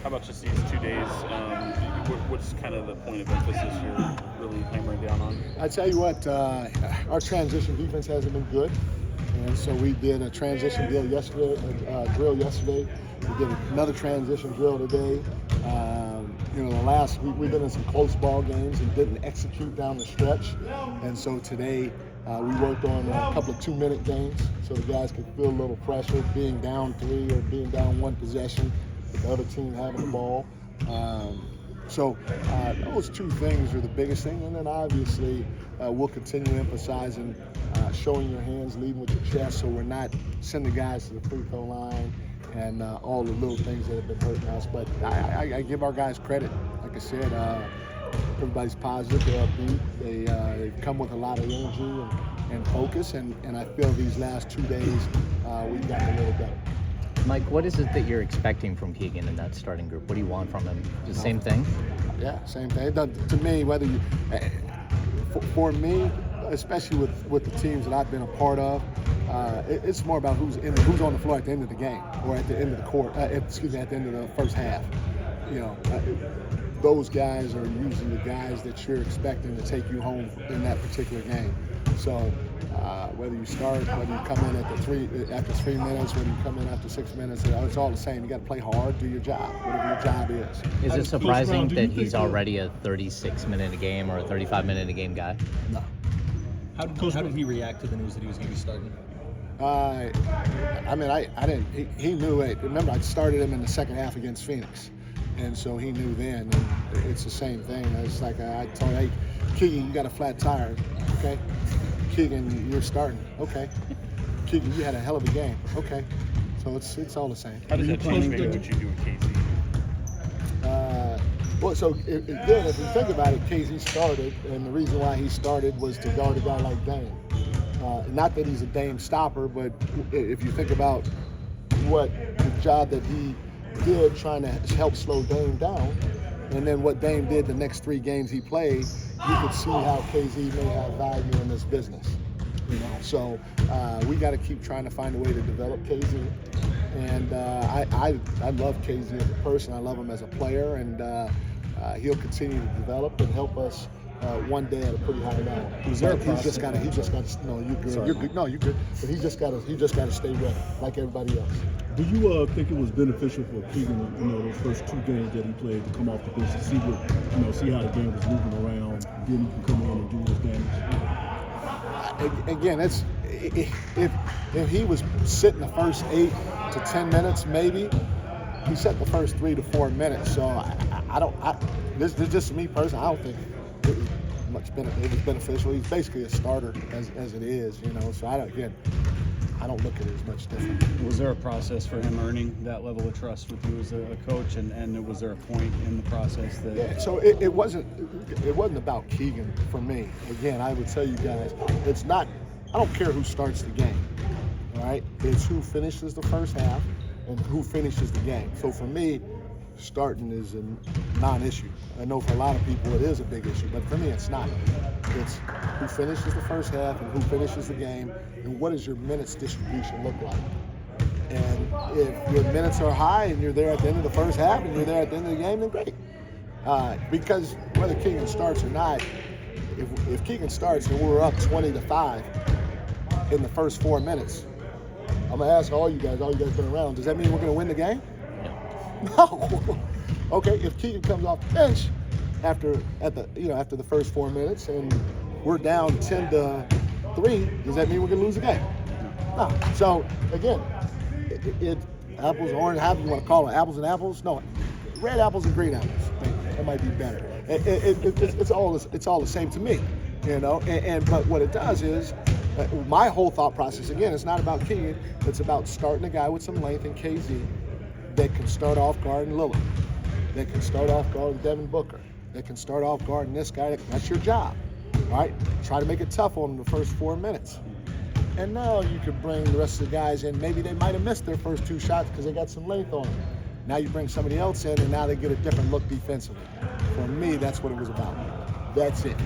How about just these 2 days? What's kind of the point of emphasis you're really hammering down on? I tell you what, our transition defense hasn't been good, and so we did a transition drill yesterday. We did another transition drill today. We've been in some close ball games and didn't execute down the stretch, and so today we worked on a couple of 2-minute games so the guys could feel a little pressure being down 3 or being down 1 possession with the other team having the ball. So those 2 things are the biggest thing, and then obviously we'll continue emphasizing showing your hands, leading with your chest, so we're not sending guys to the free throw line and all the little things that have been hurting us. But I give our guys credit. Like I said, everybody's positive, they're upbeat, they've come with a lot of energy and focus, and I feel these last 2 days we've gotten a little better. Mike, what is it that you're expecting from Keegan in that starting group? What do you want from him? The same thing? Yeah, same thing. To me, whether you, for me, especially with the teams that I've been a part of, it's more about who's on the floor at the end of the game or at the end of the court. At the end of the first half. Those guys are usually the guys that you're expecting to take you home in that particular game. So whether you start, whether you come in after 3 minutes, whether you come in after 6 minutes, it's all the same. You got to play hard, do your job, whatever your job is. Is it surprising that he's already a 36-minute a game or a 35-minute a game guy? No. How did he react to the news that he was going to be starting? I didn't. He knew it. Remember, I started him in the second half against Phoenix, and so he knew then. And it's the same thing. It's like I told him, hey, Keegan, you got a flat tire, okay? Keegan, you're starting, okay? Keegan, you had a hell of a game, okay? So it's all the same. How does that change maybe what you do with KZ? Again, if you think about it, KZ started, and the reason why he started was to guard a guy like Dame. Not that he's a Dame stopper, but if you think about what the job that he did trying to help slow Dame down, and then what Dame did the next 3 games he played, you could see how KZ may have value in this business. So we got to keep trying to find a way to develop KZ. And I love KZ as a person. I love him as a player, and he'll continue to develop and help us one day at a pretty high level. He's just got to. No, you're good. Sorry. You're good. No, you're good. But he just got to stay ready, like everybody else. Do you think it was beneficial for Keegan, those first 2 games that he played to come off the bench to see see how the game was moving around, then he can come in and do his damage? Again, if he was sitting the first 8 to 10 minutes, maybe he sat the first 3 to 4 minutes. So this is just me personally. I don't think it was beneficial. He's basically a starter as it is, So I don't look at it as much different. Was there a process for him earning that level of trust with you as a coach, and was there a point in the process that? Yeah, so it wasn't about Keegan for me. Again, I would tell you guys, it's not. I don't care who starts the game. All right, it's who finishes the first half and who finishes the game. So for me, starting is a non-issue. I know for a lot of people it is a big issue, but for me it's not. It's who finishes the first half and who finishes the game, and what does your minutes distribution look like. And if your minutes are high and you're there at the end of the first half and you're there at the end of the game, then great. Because whether Keegan starts or not, if Keegan starts and we're up 20-5 in the first 4 minutes, I'm gonna ask all you guys been around, does that mean we're gonna win the game? No. Okay, if Keegan comes off the bench after the first 4 minutes and we're down 10-3, does that mean we're gonna lose the game? No. So again, it apples, orange, however you want to call it, apples and apples. No, red apples and green apples. That might be better. It's all the same to me, but what it does is, my whole thought process, again, it's not about Keegan. It's about starting a guy with some length in KZ that can start off guarding Lillard, that can start off guarding Devin Booker, that can start off guarding this guy. That's your job, right? Try to make it tough on him the first 4 minutes. And now you can bring the rest of the guys in. Maybe they might have missed their first 2 shots because they got some length on them. Now you bring somebody else in, and now they get a different look defensively. For me, that's what it was about. That's it.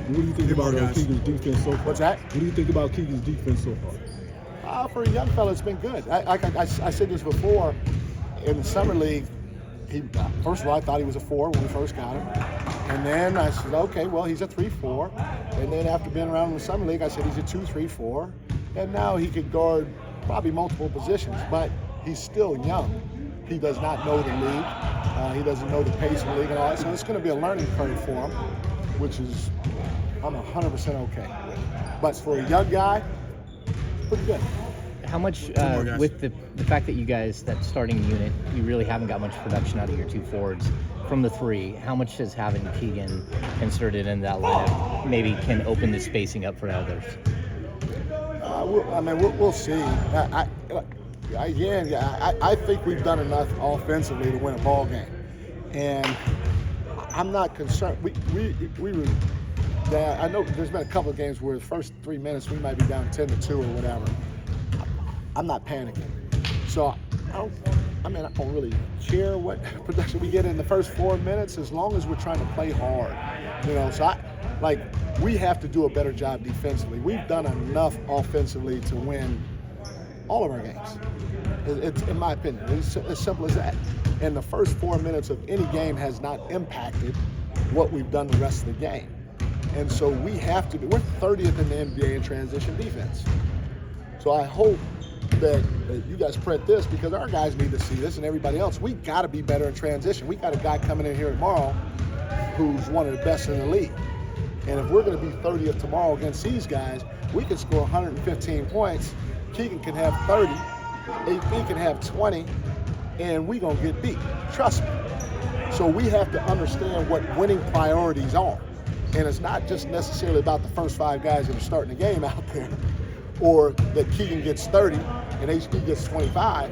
What do you think about Keegan's defense so far? What's that? What do you think about Keegan's defense so far? For a young fella, it's been good. I said this before. In the summer league, first of all, I thought he was a 4 when we first got him. And then I said, okay, well, he's a 3-4. And then after being around in the summer league, I said he's a 2-3-4. And now he could guard probably multiple positions, but he's still young. He does not know the league. He doesn't know the pace of the league and all that. So it's going to be a learning curve for him, which is I'm 100% okay with. But for a young guy, pretty good. How much, more guys. with the fact that you guys, that starting unit, you really haven't got much production out of your 2 forwards from the 3, how much does having Keegan inserted in that lineup maybe can open the spacing up for others? We'll see. I think we've done enough offensively to win a ball game. And I'm not concerned. I know there's been a couple of games where the first 3 minutes we might be down 10-2 or whatever. I'm not panicking. So I don't really care what production we get in the first 4 minutes as long as we're trying to play hard. So we have to do a better job defensively. We've done enough offensively to win all of our games. It's in my opinion. It's as simple as that. And the first 4 minutes of any game has not impacted what we've done the rest of the game. And so we have to be, we're 30th in the NBA in transition defense. So I hope that you guys print this because our guys need to see this and everybody else. We got to be better in transition. We got a guy coming in here tomorrow who's one of the best in the league. And if we're going to be 30th tomorrow against these guys, we can score 115 points. Keegan can have 30, AP can have 20, and we're going to get beat. Trust me. So we have to understand what winning priorities are. And it's not just necessarily about the first 5 guys that are starting the game out there, or that Keegan gets 30 and HP gets 25.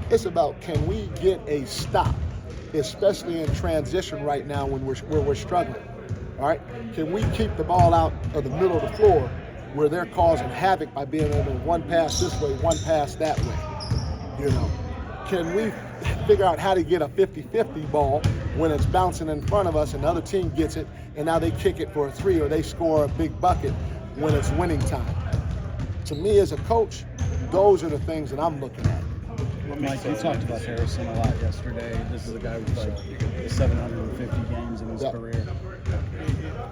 It's about, can we get a stop, especially in transition right now when we're struggling. All right? Can we keep the ball out of the middle of the floor where they're causing havoc by being able to one pass this way, one pass that way? Can we figure out how to get a 50-50 ball when it's bouncing in front of us and the other team gets it and now they kick it for a 3 or they score a big bucket when it's winning time? To me as a coach, those are the things that I'm looking at. Mike, you talked about Harrison a lot yesterday. This is a guy with like 750 games in his career.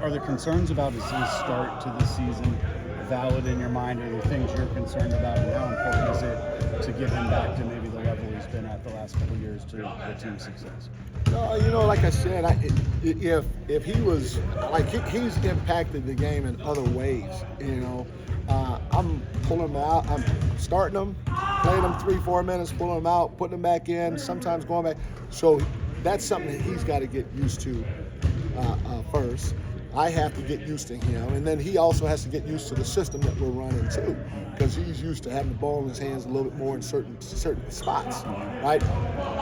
Are there concerns about his start to the season valid in your mind? Are there things you're concerned about, and how important is it to get him back to maybe the level he's been at the last couple of years to the team's success? Like I said, if he was he's impacted the game in other ways. I'm pulling him out. I'm starting him, playing him 3-4 minutes, pulling him out, putting him back in, sometimes going back. So that's something that he's got to get used to first. I have to get used to him, and then he also has to get used to the system that we're running too, because he's used to having the ball in his hands a little bit more in certain spots, right?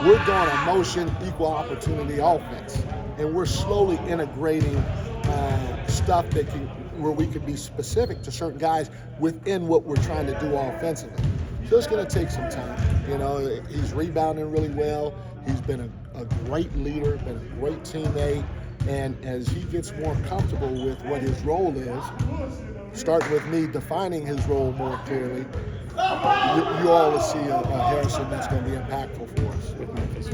We're doing a motion, equal opportunity offense, and we're slowly integrating stuff where we can be specific to certain guys within what we're trying to do offensively. So it's going to take some time. He's rebounding really well. He's been a great leader, been a great teammate. And as he gets more comfortable with what his role is, starting with me defining his role more clearly, you all will see a Harrison that's going to be impactful for us. With Memphis.